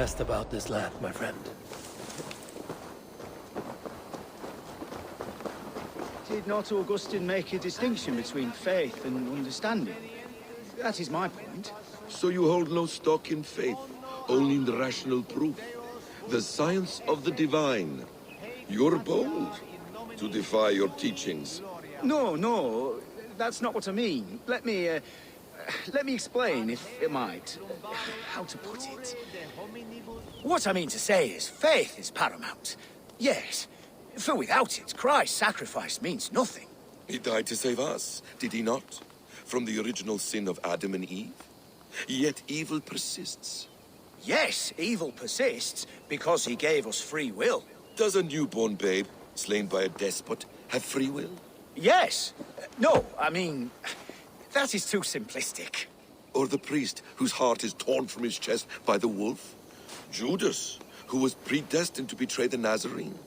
asked about this lad, my friend. Did not Augustine make a distinction between faith and understanding? That is my point. So you hold no stock in faith, only in the rational proof. The science of the divine. You're bold to defy your teachings. No, that's not what I mean. Let me explain, if it might. How to put it? What I mean to say is, faith is paramount. Yes, for without it, Christ's sacrifice means nothing. He died to save us, did he not? From the original sin of Adam and Eve? Yet evil persists. Yes, evil persists, because he gave us free will. Does a newborn babe, slain by a despot, have free will? Yes. No, I mean, that is too simplistic. Or the priest, whose heart is torn from his chest by the wolf? Judas, who was predestined to betray the Nazarene?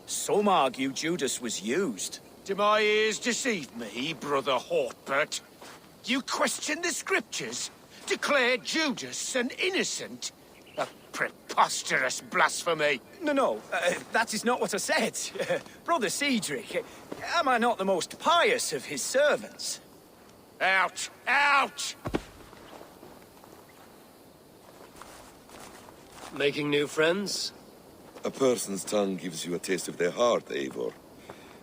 Some argue Judas was used. Do my ears deceive me, Brother Hortbert? You question the scriptures? Declare Judas an innocent? A preposterous blasphemy! No, that is not what I said. Brother Cedric, am I not the most pious of his servants? Out! Out! Making new friends? A person's tongue gives you a taste of their heart, Eivor.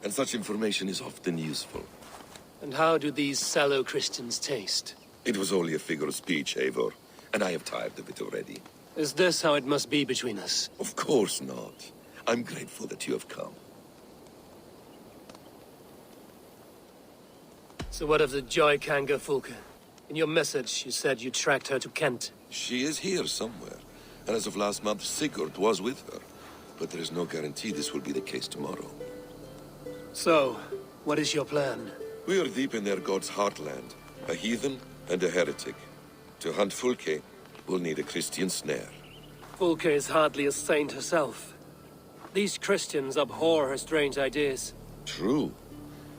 And such information is often useful. And how do these sallow Christians taste? It was only a figure of speech, Eivor, and I have tired of it already. Is this how it must be between us? Of course not. I'm grateful that you have come. So what of the Joy Kanga Fulka? In your message, you said you tracked her to Kent. She is here somewhere, and as of last month, Sigurd was with her. But there is no guarantee this will be the case tomorrow. So, what is your plan? We are deep in their god's heartland, a heathen and a heretic. To hunt Fulke, we'll need a Christian snare. Fulka is hardly a saint herself. These Christians abhor her strange ideas. True,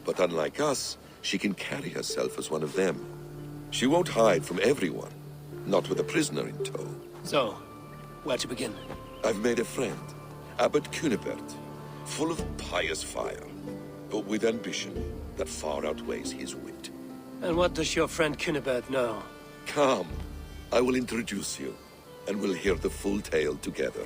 but unlike us, she can carry herself as one of them. She won't hide from everyone, not with a prisoner in tow. So, where to begin? I've made a friend, Abbot Cunibert, full of pious fire, but with ambition that far outweighs his wit. And what does your friend Cunibert know? Come, I will introduce you, and we'll hear the full tale together.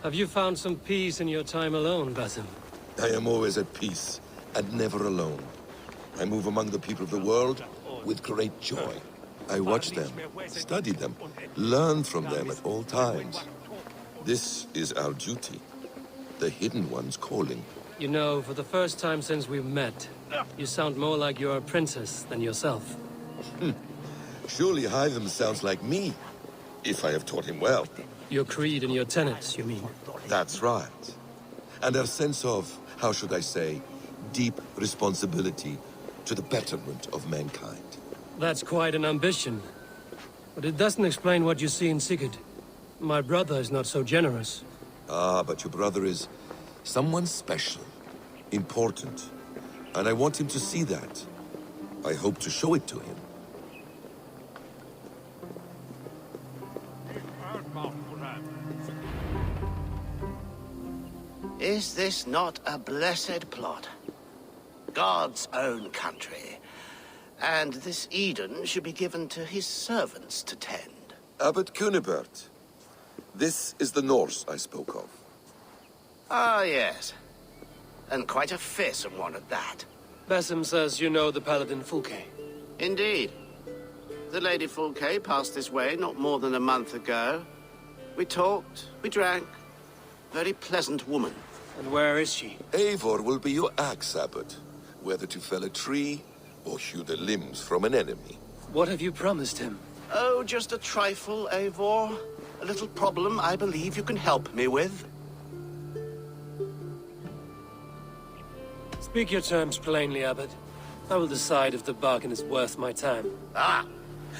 Have you found some peace in your time alone, Basim? I am always at peace, and never alone. I move among the people of the world with great joy. I watch them, study them, learn from them at all times. This is our duty, the Hidden Ones calling. You know, for the first time since we've met, you sound more like you're a princess than yourself. Surely Hytham sounds like me, if I have taught him well. Your creed and your tenets, you mean? That's right. And our sense of, how should I say, deep responsibility to the betterment of mankind. That's quite an ambition. But it doesn't explain what you see in Sigurd. My brother is not so generous. Ah, but your brother is someone special, important. And I want him to see that. I hope to show it to him. Is this not a blessed plot? God's own country. And this Eden should be given to his servants to tend. Abbot Cunibert. This is the Norse I spoke of. Ah, yes. And quite a fearsome one at that. Basim says you know the paladin Fulke. Indeed. The Lady Fulke passed this way not more than a month ago. We talked, we drank. Very pleasant woman. And where is she? Eivor will be your axe, Abbot. Whether to fell a tree or hew the limbs from an enemy. What have you promised him? Oh, just a trifle, Eivor. A little problem I believe you can help me with. Speak your terms plainly, Abbot. I will decide if the bargain is worth my time. Ah!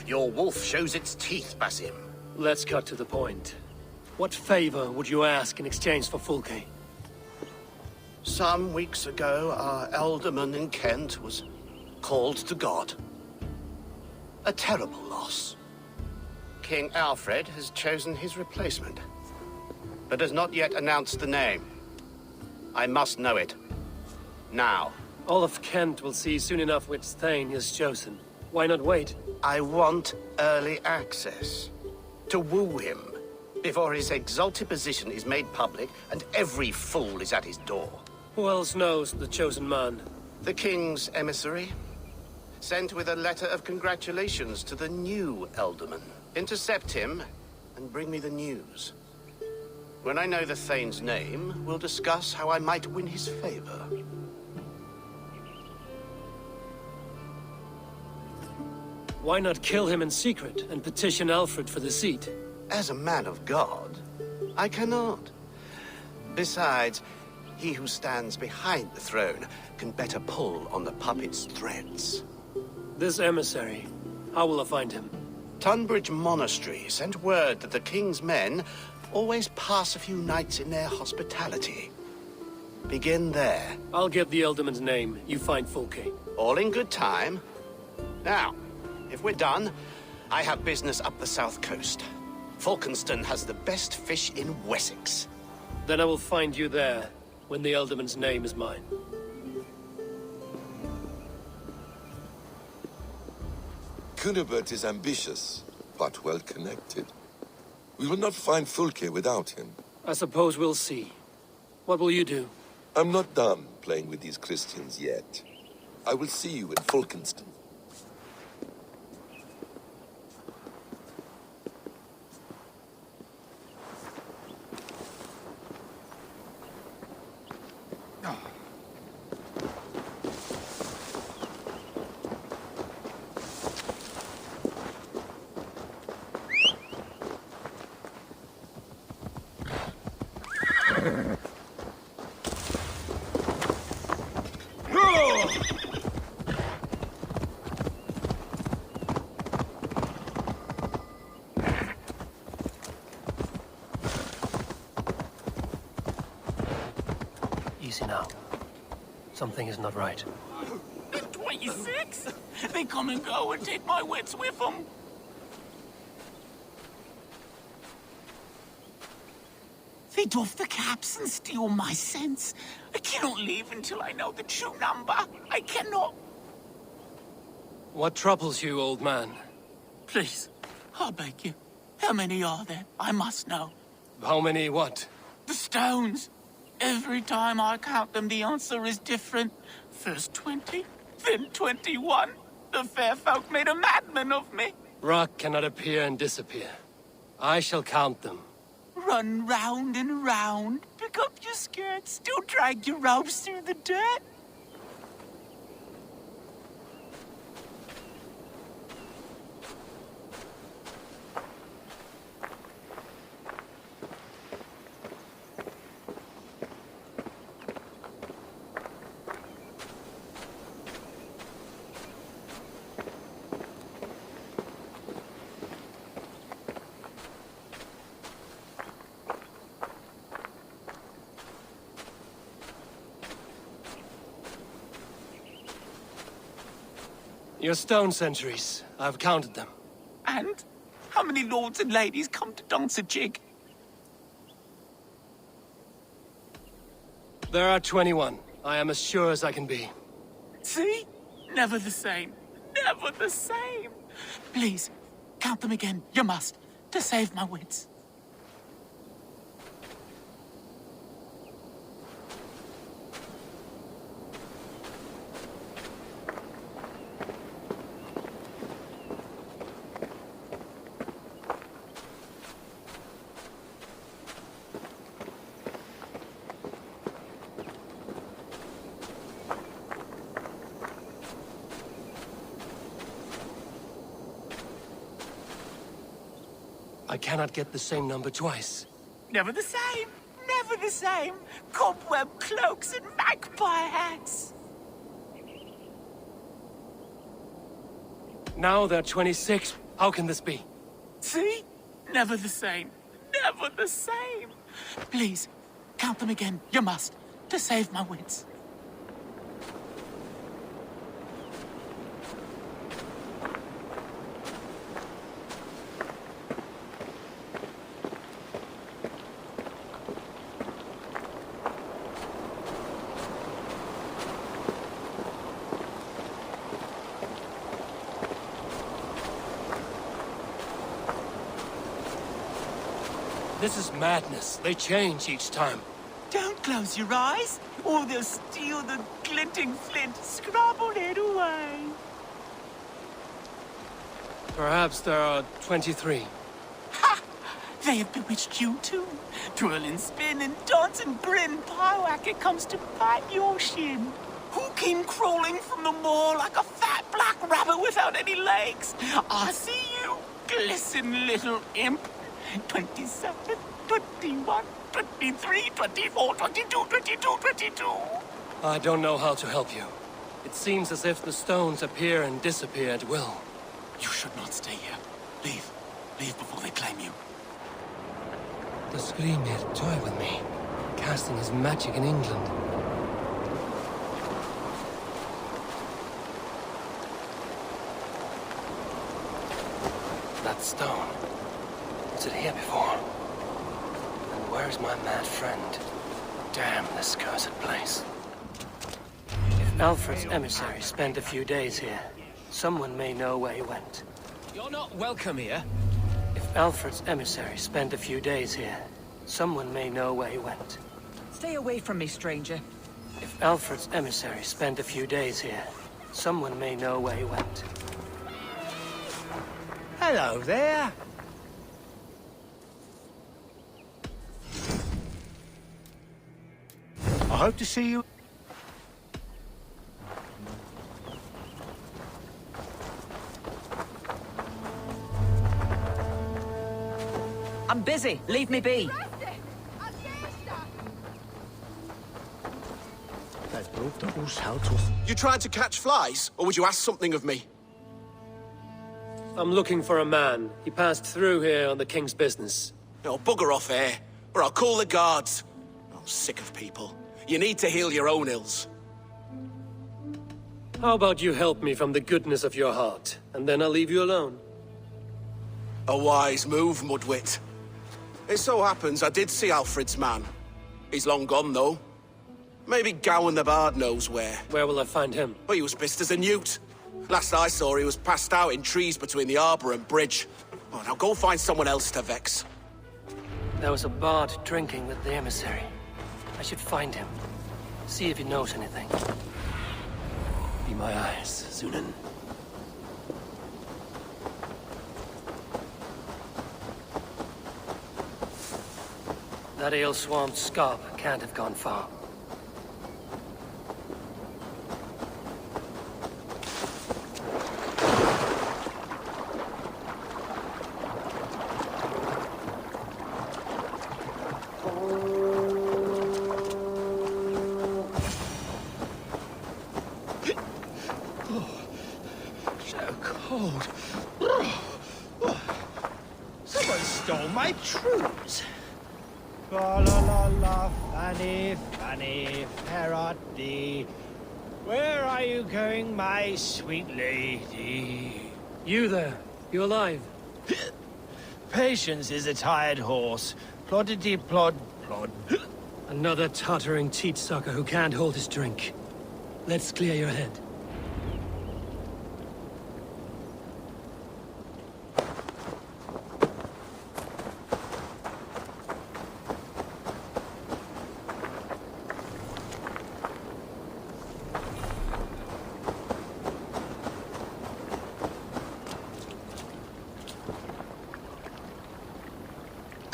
Your wolf shows its teeth, Basim. Let's cut to the point. What favor would you ask in exchange for Fulke? Some weeks ago, our alderman in Kent was called to God. A terrible loss. King Alfred has chosen his replacement, but has not yet announced the name. I must know it. Now. All of Kent will see soon enough which Thane is chosen. Why not wait? I want early access. To woo him, before his exalted position is made public and every fool is at his door. Who else knows the chosen man? The king's emissary, sent with a letter of congratulations to the new alderman. Intercept him and bring me the news. When I know the Thane's name, we'll discuss how I might win his favor. Why not kill him in secret and petition Alfred for the seat? As a man of God, I cannot. Besides, he who stands behind the throne can better pull on the puppet's threads. This emissary, how will I find him? Tunbridge Monastery sent word that the king's men always pass a few nights in their hospitality. Begin there. I'll get the Alderman's name. You find Fulke. All in good time. Now, if we're done, I have business up the south coast. Falkenston has the best fish in Wessex. Then I will find you there, when the Alderman's name is mine. Cunibert is ambitious, but well-connected. We will not find Fulke without him. I suppose we'll see. What will you do? I'm not done playing with these Christians yet. I will see you in Falkenston. Easy now. Something is not right. 26? They come and go and take my wits with them. They doff the caps and steal my sense. I cannot leave until I know the true number. I cannot. What troubles you, old man? Please, I beg you. How many are there? I must know. How many what? The stones. Every time I count them, the answer is different. First 20, then 21. The fair folk made a madman of me. Rock cannot appear and disappear. I shall count them. Run round and round, pick up your skirts, still drag your robes through the dirt. Your stone sentries. I've counted them. And how many lords and ladies come to dance a jig? There are 21. I am as sure as I can be. See? Never the same. Never the same. Please, count them again. You must. To save my wits. I cannot get the same number twice. Never the same. Never the same. Cobweb cloaks and magpie hats. Now there are 26. How can this be? See? Never the same. Never the same. Please, count them again. You must. to save my wits. This is madness. They change each time. Don't close your eyes, or they'll steal the glinting flint. Scrabble it away. Perhaps there are 23. Ha! They have bewitched you too. Twirl and spin and dance and grin. Pyewack, it comes to bite your shin. Who came crawling from the moor like a fat black rabbit without any legs? I see you, glisten little imp. 27, 21, 23, 24, 22, 22, 22. I don't know how to help you. It seems as if the stones appear and disappear at will. You should not stay here. Leave. Leave before they claim you. The Skrimir toy with me, casting his magic in England. That stone. Was it here before? And where's my mad friend? Damn this cursed place. If Alfred's emissary spent a few days here, someone may know where he went. You're not welcome here. If Alfred's emissary spent a few days here, someone may know where he went. Stay away from me, stranger. If Alfred's emissary spent a few days here, someone may know where he went. Hello there. I hope to see you. I'm busy. Leave me be. You tried to catch flies, or would you ask something of me? I'm looking for a man. He passed through here on the king's business. No, bugger off here, or I'll call the guards. Oh, sick of people. You need to heal your own ills. How about you help me from the goodness of your heart, and then I'll leave you alone? A wise move, Mudwit. It so happens I did see Alfred's man. He's long gone, though. Maybe Gowan the Bard knows where. Where will I find him? But he was pissed as a newt. Last I saw, he was passed out in trees between the arbor and bridge. Oh, now go find someone else to vex. There was a bard drinking with the emissary. I should find him. See if he knows anything. Be my eyes, Zunan. That ale-swamped scarp can't have gone far. Cold. Someone stole my trues. La la la la, Fanny, Fanny, where art thee? Where are you going, my sweet lady? You there? You alive? Patience is a tired horse. Ploddity plod plod. Another tottering teat sucker who can't hold his drink. Let's clear your head.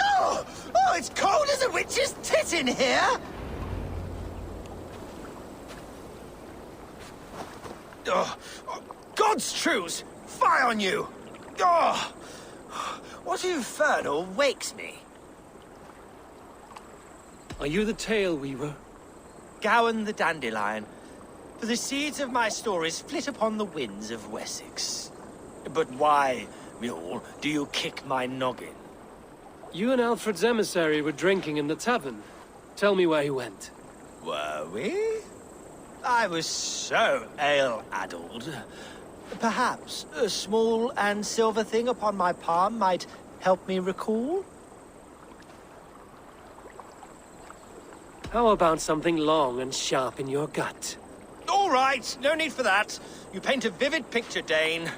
Oh, it's cold as a witch's tit in here! Oh, God's truths! Fie on you! Oh, what infernal wakes me? Are you the tale weaver? Gowan the Dandelion. For the seeds of my stories flit upon the winds of Wessex. But why, mule, do you kick my noggin? You and Alfred's emissary were drinking in the tavern. Tell me where he went. Were we? I was so ale-addled. Perhaps a small and silver thing upon my palm might help me recall? How about something long and sharp in your gut? All right, no need for that. You paint a vivid picture, Dane.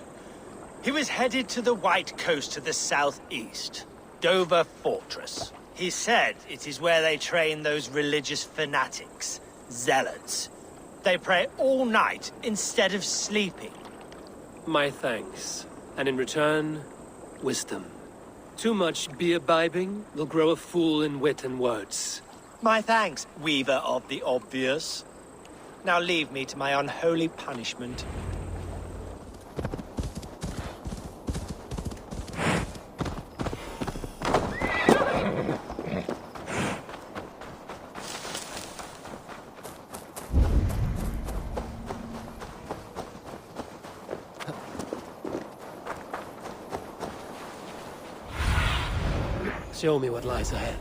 He was headed to the White Coast to the southeast, Dover Fortress. He said it is where they train those religious fanatics, zealots. They pray all night instead of sleeping. My thanks. And in return, wisdom. Too much beer-bibbing will grow a fool in wit and words. My thanks, Weaver of the Obvious. Now leave me to my unholy punishment. Show me what lies ahead.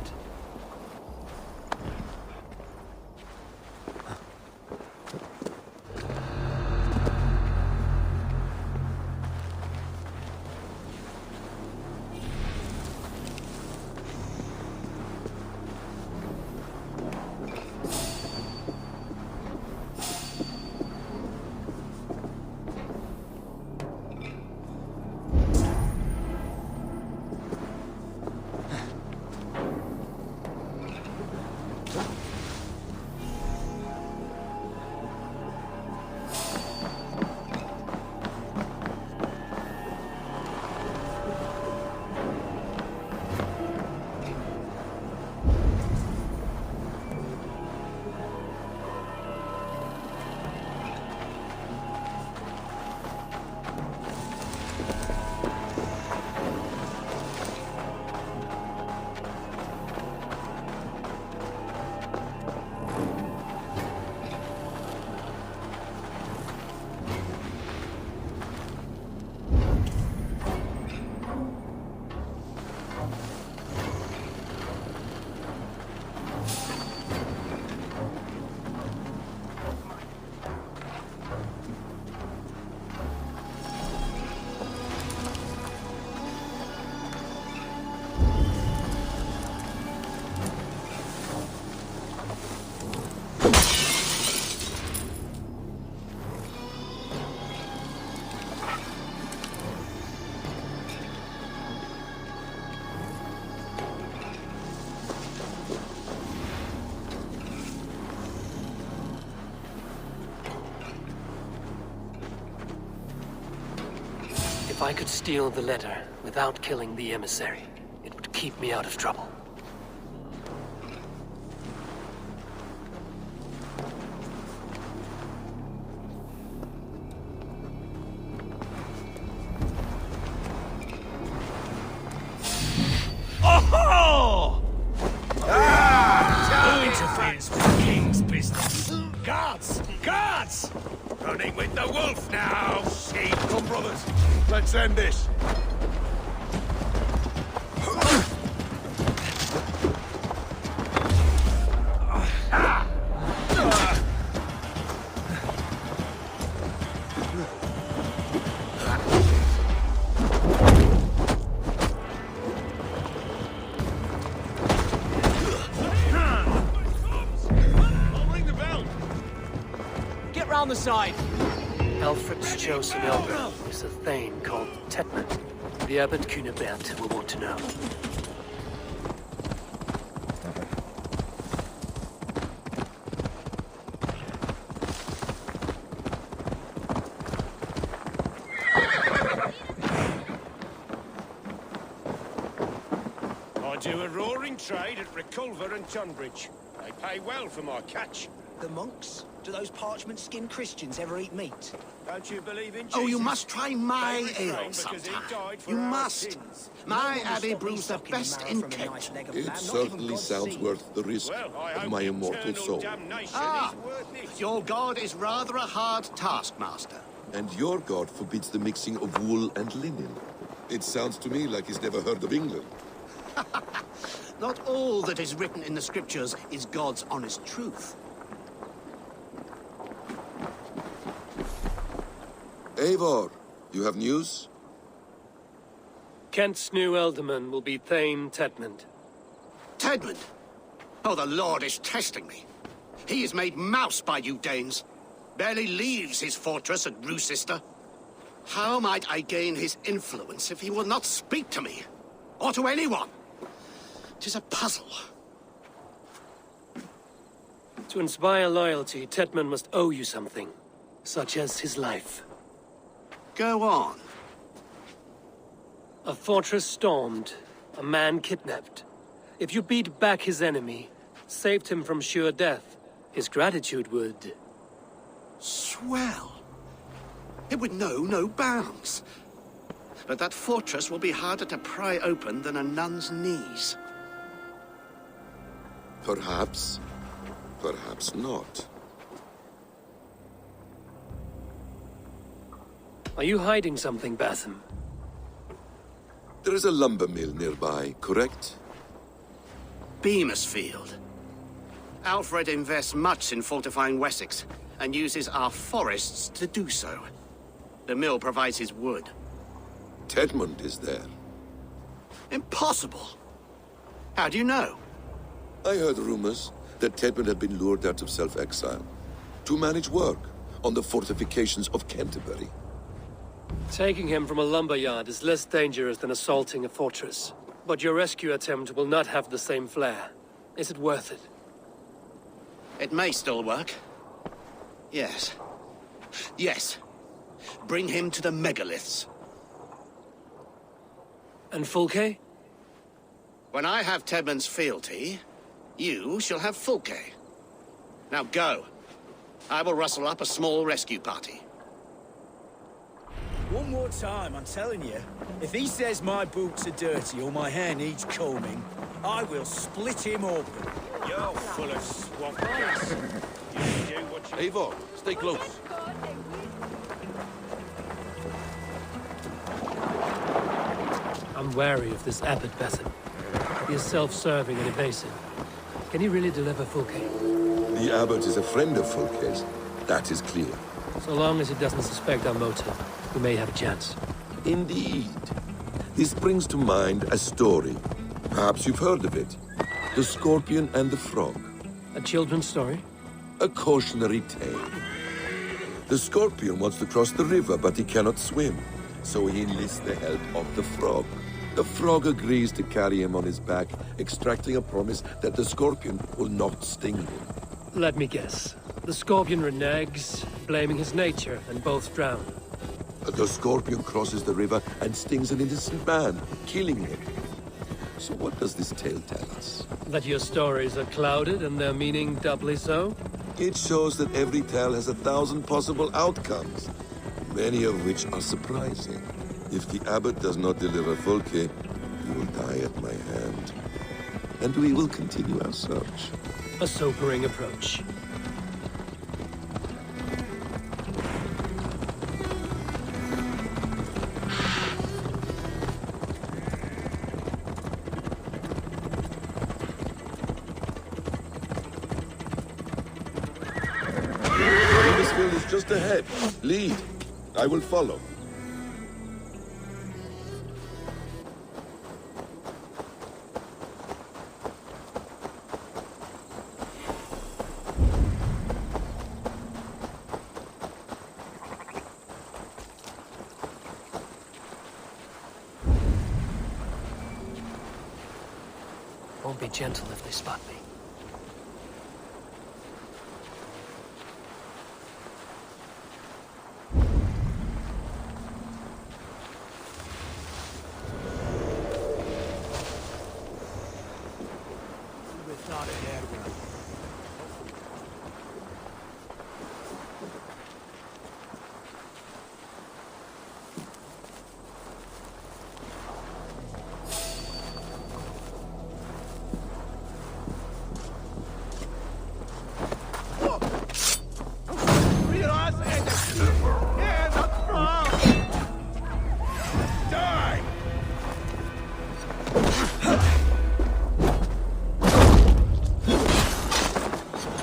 If I could steal the letter without killing the emissary, it would keep me out of trouble. Oh! Who interferes with the king's business? Guards! Guards! Running with the wolf now! Sheep! Come, brothers. Let's end this. Round the side. Alfred's chosen elder is a thane called Tetman. The Abbot Cunibert will want to know. I do a roaring trade at Reculver and Tunbridge. They pay well for my catch. The monks? Do those parchment-skinned Christians ever eat meat? Don't you believe in Jesus? Oh, you must try my They ale refrain because he sometime. died for You our must. sins. My No one will abbey stop me brews the sucking best marrow in from a Kent. nice leg of It lamb, not certainly even God sounds sees. worth the risk Well, I of hope my immortal eternal soul. damnation Ah, is worth it. your god is rather a hard taskmaster. And your god forbids the mixing of wool and linen. It sounds to me like he's never heard of England. Not all that is written in the scriptures is God's honest truth. Eivor, you have news? Kent's new ealdorman will be Thane Tedmund. Tedmund? Oh, the Lord is testing me. He is made mouse by you Danes. Barely leaves his fortress at Roosister. How might I gain his influence if he will not speak to me? Or to anyone? 'Tis a puzzle. To inspire loyalty, Tedmund must owe you something, such as his life. Go on. A fortress stormed, a man kidnapped. If you beat back his enemy, saved him from sure death, his gratitude would... Swell. It would know no bounds. But that fortress will be harder to pry open than a nun's knees. Perhaps. Perhaps not. Are you hiding something, Batham? There is a lumber mill nearby, correct? Beamisfield. Alfred invests much in fortifying Wessex, and uses our forests to do so. The mill provides his wood. Tedmund is there. Impossible! How do you know? I heard rumors that Tedmund had been lured out of self-exile to manage work on the fortifications of Canterbury. Taking him from a lumberyard is less dangerous than assaulting a fortress. But your rescue attempt will not have the same flair. Is it worth it? It may still work. Yes. Yes. Bring him to the megaliths. And Fulke? When I have Tedmund's fealty, you shall have Fulke. Now go. I will rustle up a small rescue party. One more time, I'm telling you. If he says my boots are dirty or my hair needs combing, I will split him open. You're full of swamp. You do what you... Eivor, stay close. I'm wary of this abbot, Batham. He is self-serving and evasive. Can he really deliver Fulke? The abbot is a friend of Fulke's. That is clear. So long as he doesn't suspect our motive, we may have a chance. Indeed. This brings to mind a story. Perhaps you've heard of it. The Scorpion and the Frog. A children's story? A cautionary tale. The Scorpion wants to cross the river, but he cannot swim. So he enlists the help of the Frog. The Frog agrees to carry him on his back, extracting a promise that the Scorpion will not sting him. Let me guess. The Scorpion reneges, blaming his nature, and both drown. The Scorpion crosses the river and stings an innocent man, killing him. So what does this tale tell us? That your stories are clouded and their meaning doubly so? It shows that every tale has 1,000 possible outcomes, many of which are surprising. If the abbot does not deliver Fulke, he will die at my hand. And we will continue our search. A sobering approach. Beamisfield is just ahead. Lead. I will follow. Won't be gentle if they spot me. Without a hair run.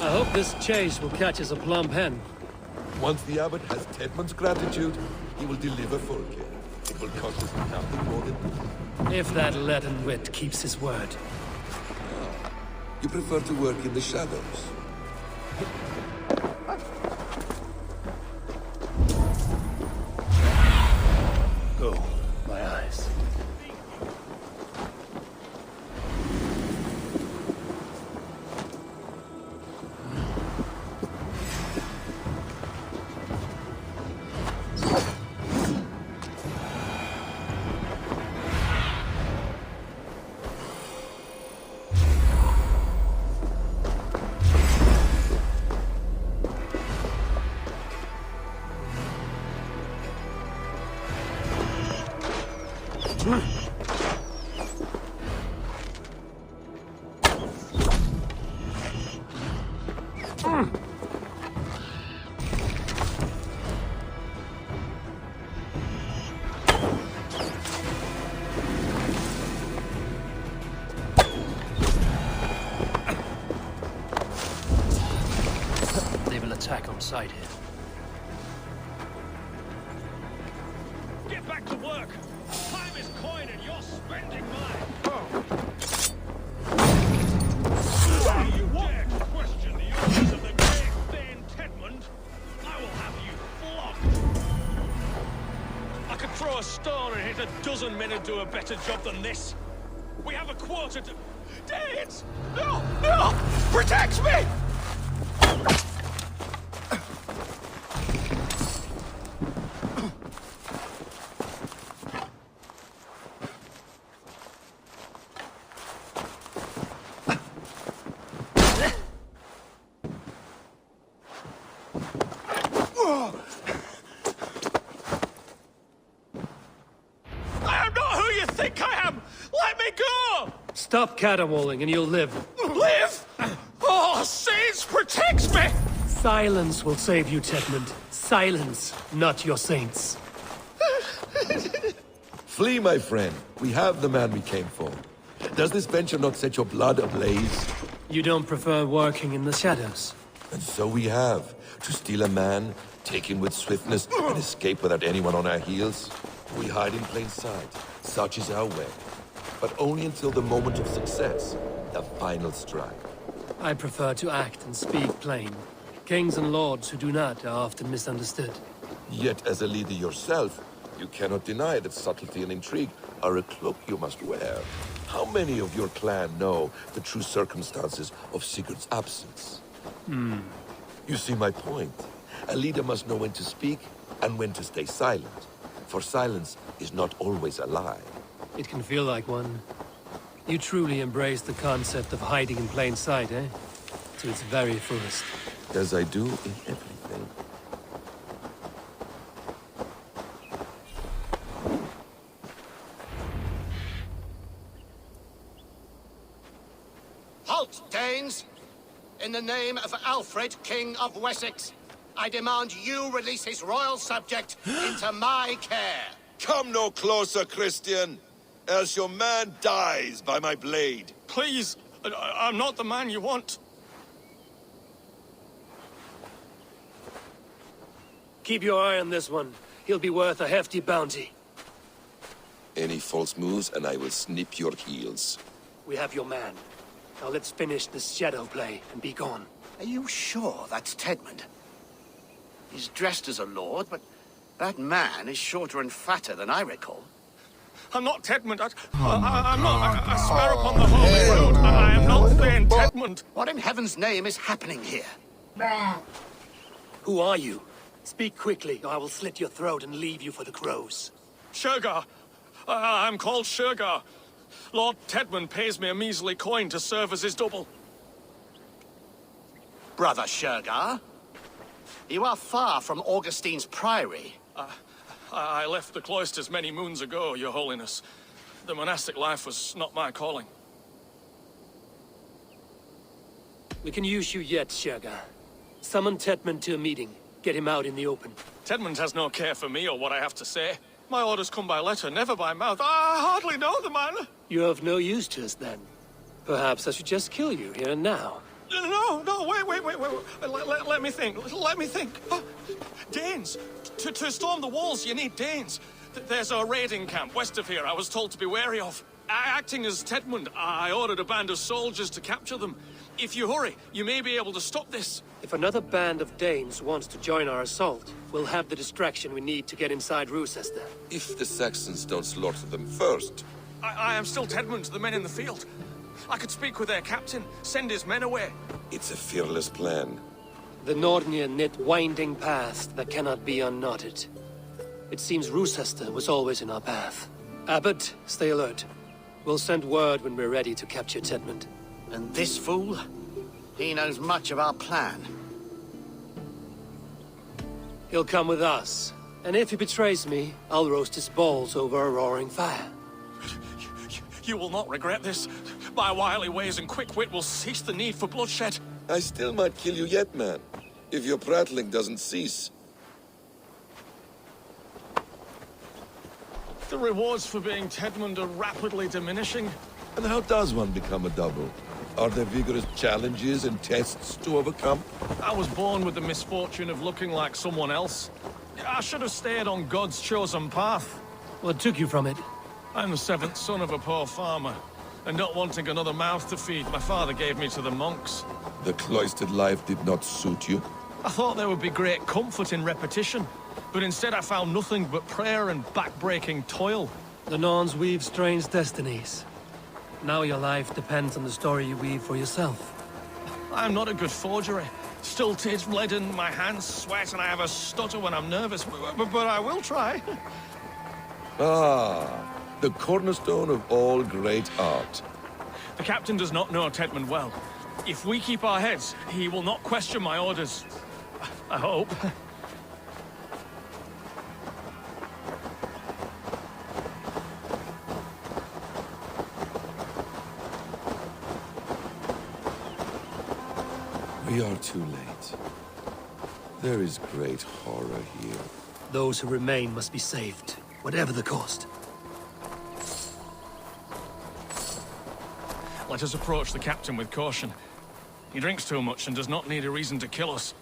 I hope this chase will catch us a plump hen. Once the abbot has Tedmund's gratitude, he will deliver full care. It will cost us nothing more than... If that leaden wit keeps his word. You prefer to work in the shadows? Go, my eyes. They will attack on sight here. Get back to work! Time is coin and you're spending mine! Don't you dare question the orders of the great Thane Tedmund! I will have you flogged! I could throw a stone and hit a dozen men who do a better job than this! We have a quarter to... Danes! No! No! Protect me! Stop caterwauling and you'll live. Live? Oh, saints protects me! Silence will save you, Tedmund. Silence, not your saints. Flee, my friend. We have the man we came for. Does this venture not set your blood ablaze? You don't prefer working in the shadows? And so we have. To steal a man, take him with swiftness, and escape without anyone on our heels. We hide in plain sight. Such is our way. But only until the moment of success, the final strike. I prefer to act and speak plain. Kings and lords who do not are often misunderstood. Yet as a leader yourself, you cannot deny that subtlety and intrigue are a cloak you must wear. How many of your clan know the true circumstances of Sigurd's absence? You see my point. A leader must know when to speak and when to stay silent. For silence is not always a lie. It can feel like one. You truly embrace the concept of hiding in plain sight, eh? To its very fullest. As I do in everything. Halt, Danes! In the name of Alfred, King of Wessex, I demand you release his royal subject into my care. Come no closer, Christian, else your man dies by my blade. Please, I'm not the man you want. Keep your eye on this one. He'll be worth a hefty bounty. Any false moves and I will snip your heels. We have your man. Now let's finish this shadow play and be gone. Are you sure that's Tedmund? He's dressed as a lord, but that man is shorter and fatter than I recall. I'm not Tedmund. I'm not. I swear upon the holy road, I am not Thane Tedmund. What in heaven's name is happening here? Who are you? Speak quickly, or I will slit your throat and leave you for the crows. Shergar. I'm called Shergar. Lord Tedmund pays me a measly coin to serve as his double. Brother Shergar? You are far from Augustine's priory. I left the cloisters many moons ago, Your Holiness. The monastic life was not my calling. We can use you yet, Shergar. Summon Tedmund to a meeting. Get him out in the open. Tedmund has no care for me or what I have to say. My orders come by letter, never by mouth. I hardly know the man. You're of no use to us, then. Perhaps I should just kill you here and now. No! No, wait. Let me think. Let me think. Oh, Danes. To storm the walls, you need Danes. There's a raiding camp west of here I was told to be wary of. Acting as Tedmund, I ordered a band of soldiers to capture them. If you hurry, you may be able to stop this. If another band of Danes wants to join our assault, we'll have the distraction we need to get inside Rochester. If the Saxons don't slaughter them first. I am still Tedmund, the men in the field. I could speak with their captain, send his men away. It's a fearless plan. The Nordnir knit winding paths that cannot be unknotted. It seems Rochester was always in our path. Abbot, stay alert. We'll send word when we're ready to capture Tedmund. And this fool? He knows much of our plan. He'll come with us. And if he betrays me, I'll roast his balls over a roaring fire. You will not regret this. My wily ways and quick wit will cease the need for bloodshed. I still might kill you yet, man. If your prattling doesn't cease. The rewards for being Tedmund are rapidly diminishing. And how does one become a double? Are there vigorous challenges and tests to overcome? I was born with the misfortune of looking like someone else. I should have stayed on God's chosen path. What took you from it? I'm the seventh son of a poor farmer. And not wanting another mouth to feed, my father gave me to the monks. The cloistered life did not suit you? I thought there would be great comfort in repetition. But instead I found nothing but prayer and back-breaking toil. The Norns weave strange destinies. Now your life depends on the story you weave for yourself. I'm not a good forgery. Stilted, leaden, my hands sweat, and I have a stutter when I'm nervous. But I will try. Ah, the cornerstone of all great art. The captain does not know Tedmund well. If we keep our heads, he will not question my orders. I hope. We are too late. There is great horror here. Those who remain must be saved, whatever the cost. Let us approach the captain with caution. He drinks too much and does not need a reason to kill us.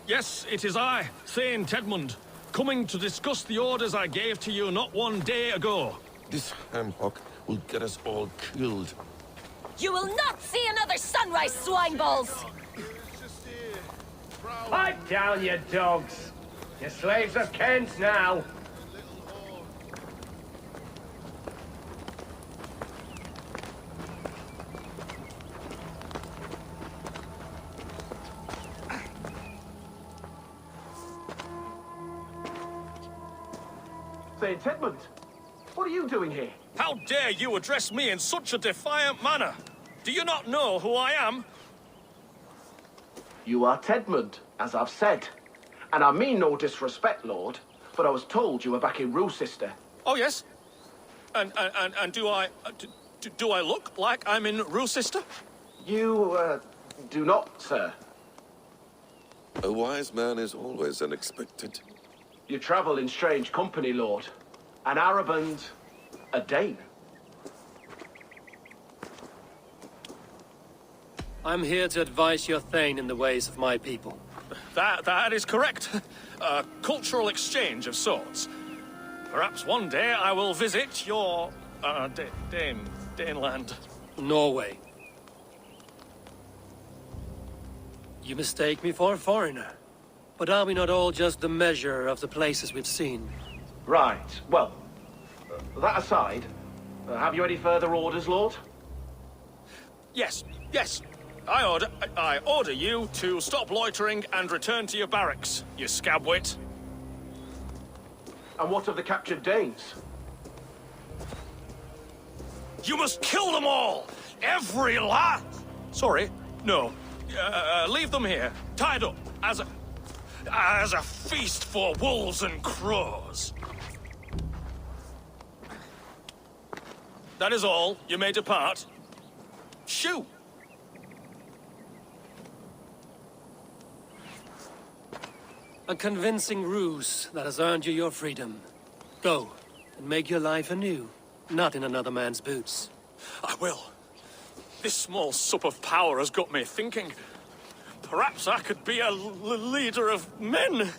Yes, it is I, Thane Tedmund, coming to discuss the orders I gave to you not one day ago. This hamhock will get us all killed. You will not see another sunrise, swineballs! Pipe down, you dogs! Your slaves are Kent now! Say, Tedmund, what are you doing here? How dare you address me in such a defiant manner? Do you not know who I am? You are Tedmund, as I've said. And I mean no disrespect, Lord, but I was told you were back in Rochester. Oh, yes? And do I look like I'm in Rochester? You, do not, sir. A wise man is always unexpected. You travel in strange company, Lord. An Arab and a Dane. I'm here to advise your Thane in the ways of my people. That is correct. A cultural exchange of sorts. Perhaps one day I will visit your, Daneland. Norway. You mistake me for a foreigner. But are we not all just the measure of the places we've seen? Right. Well, that aside, have you any further orders, Lord? Yes. I order you to stop loitering and return to your barracks, you scabwit. And what of the captured Danes? You must kill them all! Every last... Sorry, no. Leave them here, tied up, as a feast for wolves and crows. That is all. You may depart. Shoo! A convincing ruse that has earned you your freedom. Go, and make your life anew, not in another man's boots. I will. This small sup of power has got me thinking. Perhaps I could be a leader of men.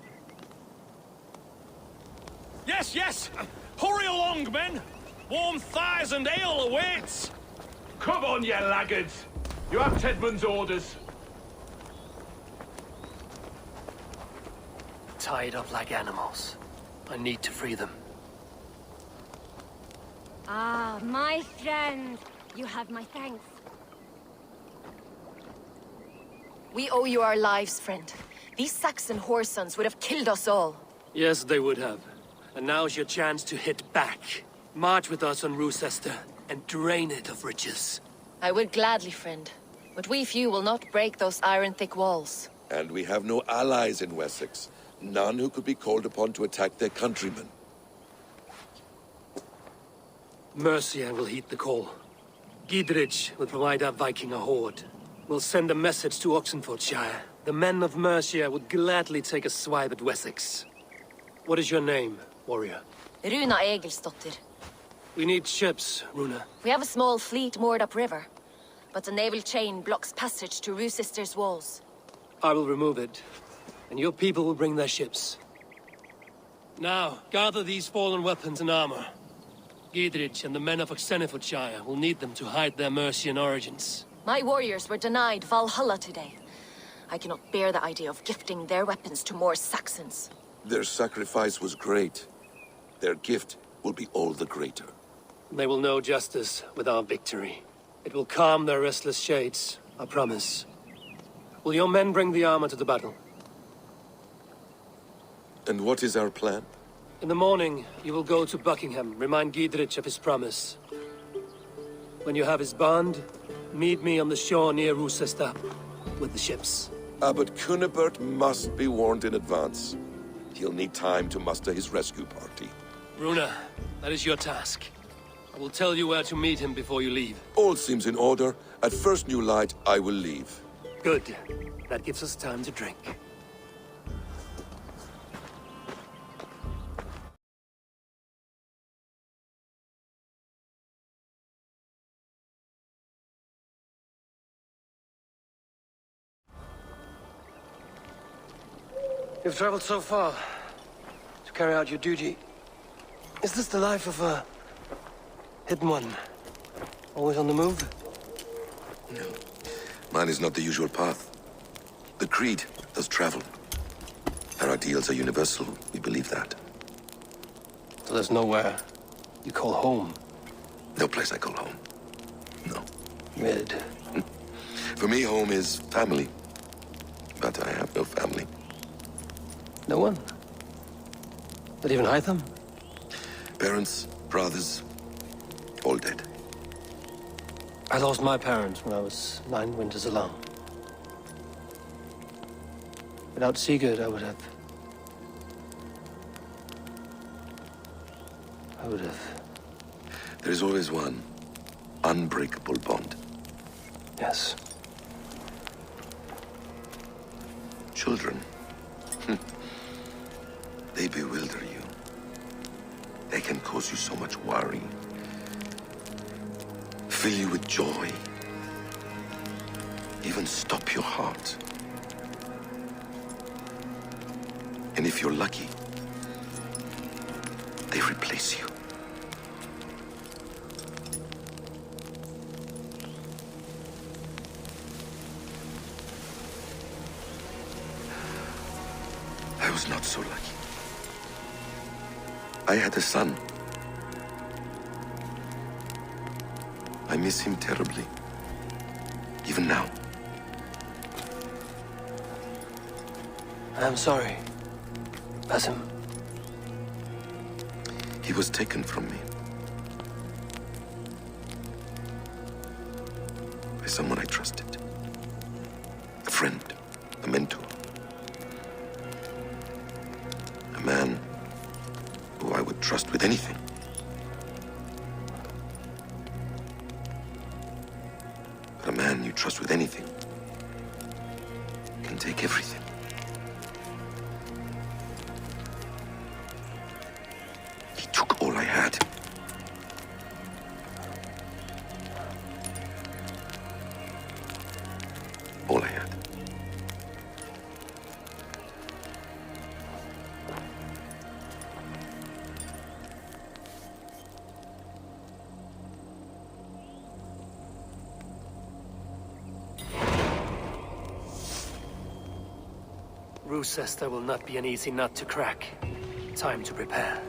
Yes, yes! Hurry along, men! Warm thighs and ale awaits! Come on, you laggards! You have Tedmund's orders. Tied up like animals. I need to free them. Ah, my friend. You have my thanks. We owe you our lives, friend. These Saxon whoresons would have killed us all. Yes, they would have. And now's your chance to hit back. March with us on Rochester and drain it of riches. I would gladly, friend. But we few will not break those iron-thick walls. And we have no allies in Wessex. None who could be called upon to attack their countrymen. Mercia will heed the call. Gidrich will provide our Viking a horde. We'll send a message to Oxenfordshire. The men of Mercia would gladly take a swipe at Wessex. What is your name, warrior? Runa Egilsdotter. We need ships, Runa. We have a small fleet moored upriver, but the naval chain blocks passage to Rochester's walls. I will remove it, and your people will bring their ships. Now, gather these fallen weapons and armor. Gidrich and the men of Oxenfordshire will need them to hide their Mercian origins. My warriors were denied Valhalla today. I cannot bear the idea of gifting their weapons to more Saxons. Their sacrifice was great. Their gift will be all the greater. They will know justice with our victory. It will calm their restless shades, I promise. Will your men bring the armor to the battle? And what is our plan? In the morning, you will go to Buckingham, remind Gidrich of his promise. When you have his bond, meet me on the shore near Rochester with the ships. Abbot Cunibert must be warned in advance. He'll need time to muster his rescue party. Runa, that is your task. I will tell you where to meet him before you leave. All seems in order. At first new light, I will leave. Good. That gives us time to drink. You've traveled so far to carry out your duty. Is this the life of a hidden one? Always on the move? No. Mine is not the usual path. The Creed does travel. Our ideals are universal. We believe that. So there's nowhere you call home? No place I call home. No. Weird. For me, home is family. But I have no family. No one? Not even Hytham? Parents, brothers, all dead. I lost my parents when I was 9 winters alone. Without Sigurd, I would have... There is always one unbreakable bond. Yes. Children. They bewilder you. They can cause you so much worry. Fill you with joy. Even stop your heart. And if you're lucky, they replace you. I was not so lucky. I had a son. I miss him terribly. Even now. I am sorry, Basim. He was taken from me. By someone I trusted. A friend, a mentor. A man who I would trust with anything. But a man you trust with anything can take everything. He took all I had. All I had. Roosester will not be an easy nut to crack. Time to prepare.